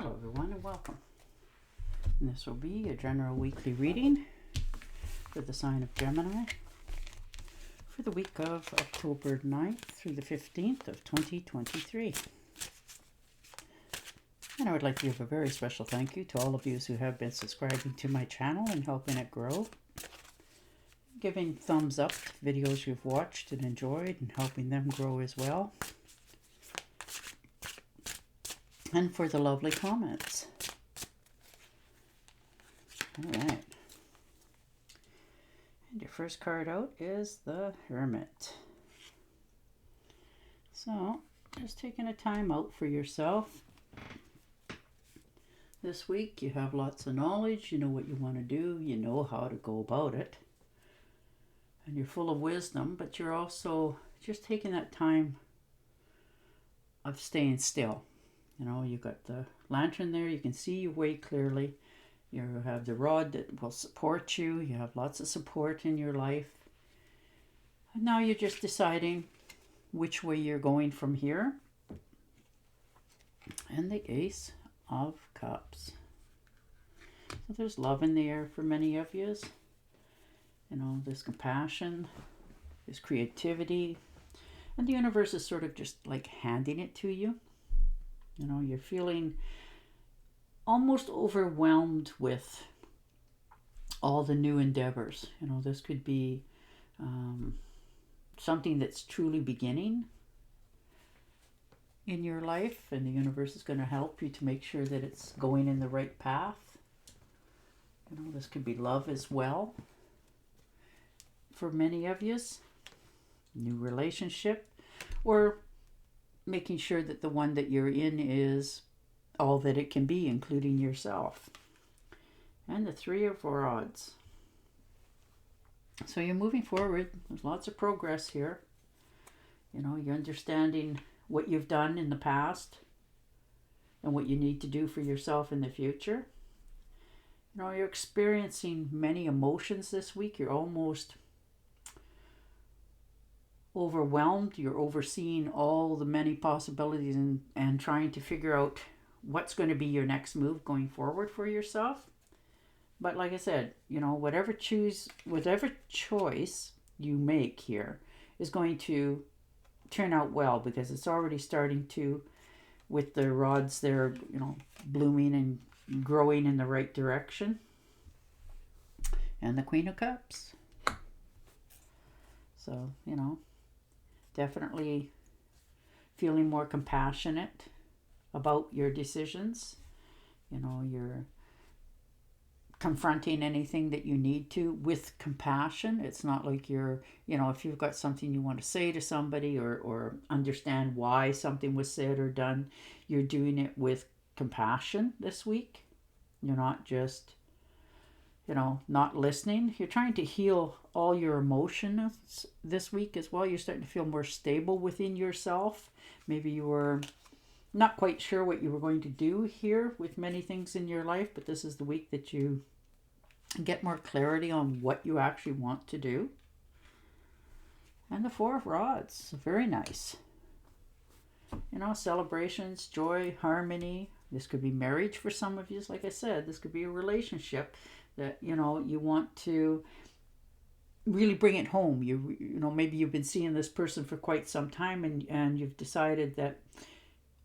Hello everyone and welcome. And this will be a general weekly reading for the sign of Gemini for the week of October 9th through the 15th of 2023. And I would like to give a very special thank you to all of you who have been subscribing to my channel and helping it grow. Giving thumbs up to videos you've watched and enjoyed and helping them grow as well. And for the lovely comments. All right. And your first card out is the Hermit. So, just taking a time out for yourself. This week you have lots of knowledge, you know what you want to do, you know how to go about it. And you're full of wisdom, but you're also just taking that time of staying still. You know, you got the lantern there, you can see your way clearly. You have the rod that will support you. You have lots of support in your life. And now you're just deciding which way you're going from here. And the Ace of Cups. So there's love in the air for many of you. You know, there's compassion, there's creativity. And the universe is sort of just like handing it to you. You know, you're feeling almost overwhelmed with all the new endeavors. You know, this could be something that's truly beginning in your life, and the universe is going to help you to make sure that it's going in the right path. You know, this could be love as well for many of you. New relationship, or making sure that the one that you're in is all that it can be, including yourself. And the Three of Rods. So you're moving forward. There's lots of progress here. You know, you're understanding what you've done in the past and what you need to do for yourself in the future. You know, you're experiencing many emotions this week. You're almost overwhelmed. You're overseeing all the many possibilities and trying to figure out what's going to be your next move going forward for yourself. But like I said, you know, whatever choice you make here is going to turn out well, because it's already starting to, with the rods there, you know, blooming and growing in the right direction. And the Queen of Cups. So, you know, definitely feeling more compassionate about your decisions. You know, you're confronting anything that you need to with compassion. It's not like you're, you know, if you've got something you want to say to somebody or understand why something was said or done, you're doing it with compassion this week. You're not just, you know, not listening. You're trying to heal all your emotions this week as well. You're starting to feel more stable within yourself. Maybe you were not quite sure what you were going to do here with many things in your life, but this is the week that you get more clarity on what you actually want to do. And the Four of Rods, very nice. You know, celebrations, joy, harmony. This could be marriage for some of you. Like I said, this could be a relationship that, you know, you want to really bring it home. You know, maybe you've been seeing this person for quite some time, and you've decided that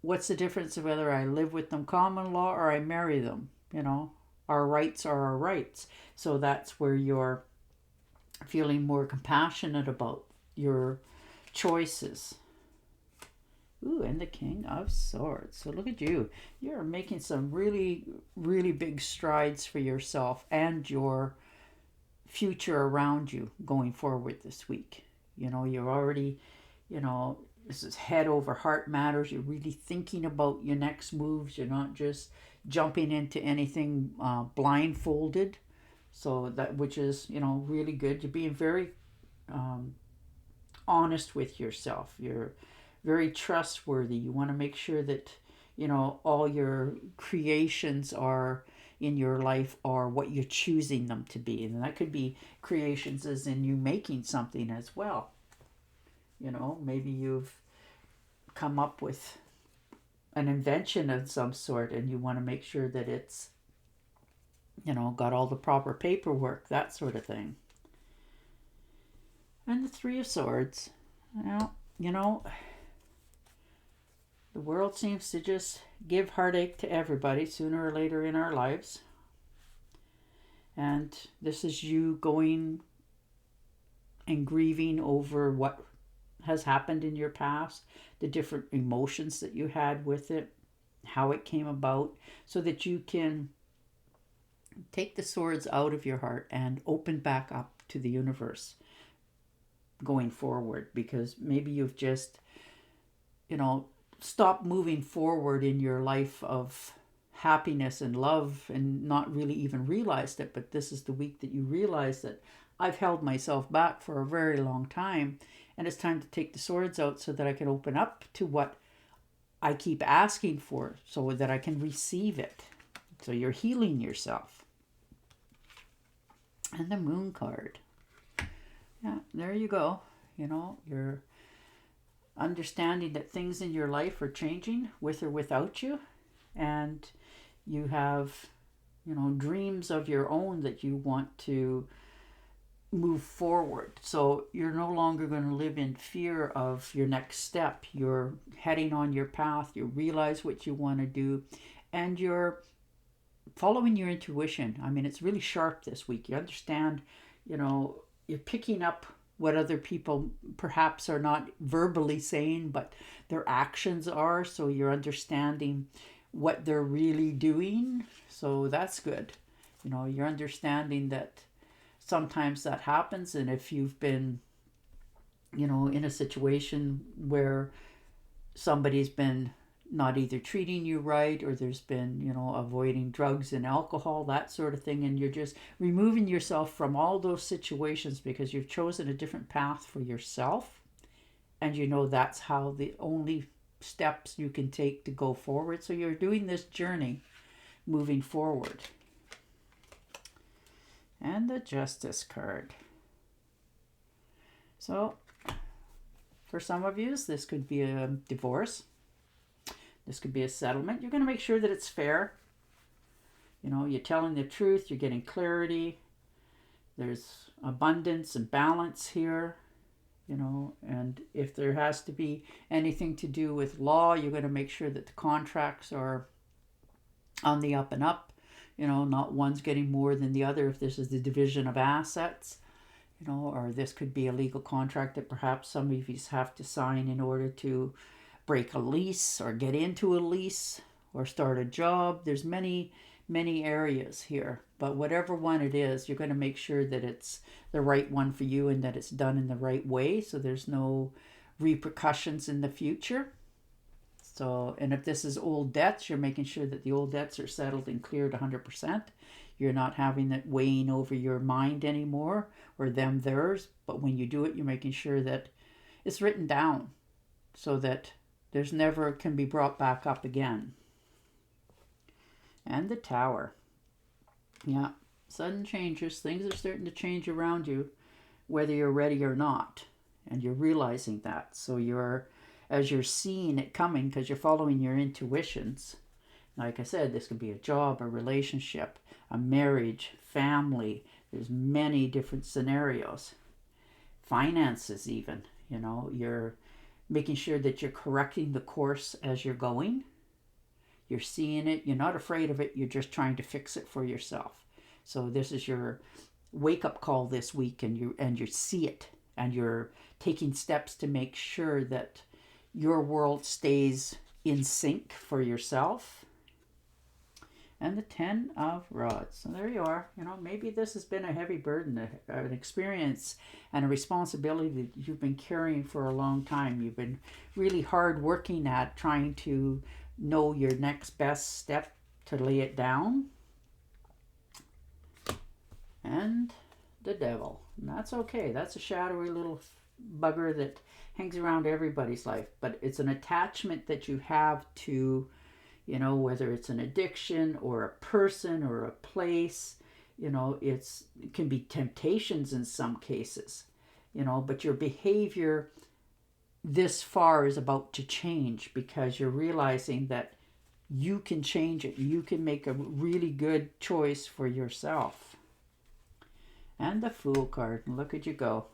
what's the difference of whether I live with them common law or I marry them? You know, our rights are our rights. So that's where you're feeling more compassionate about your choices. Ooh, and the King of Swords. So look at you. You're making some really, really big strides for yourself and your future around you going forward this week. You know, you're already, you know, this is head over heart matters. You're really thinking about your next moves. You're not just jumping into anything blindfolded. So that, which is, you know, really good. You're being very honest with yourself. You're very trustworthy. You want to make sure that, you know, all your creations are in your life are what you're choosing them to be. And that could be creations as in you making something as well. You know, maybe you've come up with an invention of some sort, and you want to make sure that it's, got all the proper paperwork, that sort of thing. And the Three of Swords. Well, the world seems to just give heartache to everybody sooner or later in our lives. And this is you going and grieving over what has happened in your past, the different emotions that you had with it, how it came about, so that you can take the swords out of your heart and open back up to the universe going forward. Because maybe you've just, stopped moving forward in your life of happiness and love and not really even realized it. But this is the week that you realize that I've held myself back for a very long time, and it's time to take the swords out so that I can open up to what I keep asking for, so that I can receive it. So you're healing yourself. And the Moon card. Yeah, there you go. You're understanding that things in your life are changing with or without you, and you have, dreams of your own that you want to move forward. So you're no longer going to live in fear of your next step. You're heading on your path. You realize what you want to do, and you're following your intuition. I mean, it's really sharp this week. You understand, you're picking up what other people perhaps are not verbally saying, but their actions are. So you're understanding what they're really doing. So that's good. You're understanding that sometimes that happens. And if you've been, in a situation where somebody's been not either treating you right, or there's been, avoiding drugs and alcohol, that sort of thing, and you're just removing yourself from all those situations because you've chosen a different path for yourself, and that's how the only steps you can take to go forward. So you're doing this journey moving forward. And the Justice card. So for some of you, this could be a divorce. This could be a settlement. You're going to make sure that it's fair. You're telling the truth. You're getting clarity. There's abundance and balance here. And if there has to be anything to do with law, you're going to make sure that the contracts are on the up and up. Not one's getting more than the other if this is the division of assets. Or this could be a legal contract that perhaps some of you have to sign in order to break a lease or get into a lease or start a job. There's many areas here, but whatever one it is, you're going to make sure that it's the right one for you and that it's done in the right way, so there's no repercussions in the future. So, and if this is old debts, you're making sure that the old debts are settled and cleared 100%. You're not having it weighing over your mind anymore, or them theirs, but when you do it, you're making sure that it's written down so that there's never can be brought back up again. And the Tower. Yeah, sudden changes. Things are starting to change around you, whether you're ready or not. And you're realizing that. So as you're seeing it coming, because you're following your intuitions. Like I said, this could be a job, a relationship, a marriage, family. There's many different scenarios. Finances even. You're making sure that you're correcting the course as you're going. You're seeing it. You're not afraid of it. You're just trying to fix it for yourself. So this is your wake-up call this week, and you see it, and you're taking steps to make sure that your world stays in sync for yourself. And the 10 of Rods. So there you are. Maybe this has been a heavy burden, an experience and a responsibility that you've been carrying for a long time. You've been really hard working at trying to know your next best step to lay it down. And the Devil. And that's okay. That's a shadowy little bugger that hangs around everybody's life. But it's an attachment that you have to, whether it's an addiction or a person or a place, it can be temptations in some cases, but your behavior this far is about to change, because you're realizing that you can change it. You can make a really good choice for yourself. And the Fool card, and look at you go.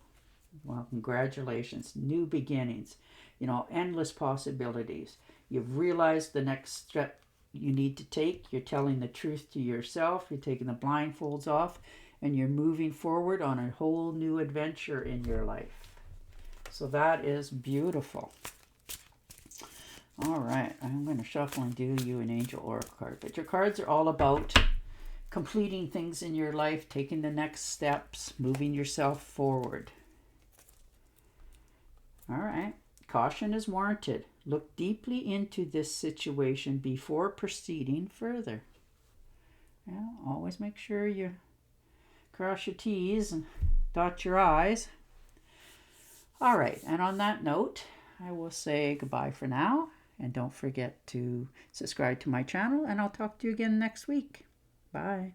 Well, congratulations. New beginnings. You know, endless possibilities. You've realized the next step you need to take. You're telling the truth to yourself. You're taking the blindfolds off, and you're moving forward on a whole new adventure in your life. So that is beautiful. All right, I'm going to shuffle and do you an Angel Oracle card. But your cards are all about completing things in your life, taking the next steps, moving yourself forward. All right, caution is warranted. Look deeply into this situation before proceeding further. Yeah, always make sure you cross your T's and dot your I's. All right, and on that note, I will say goodbye for now. And don't forget to subscribe to my channel, and I'll talk to you again next week. Bye.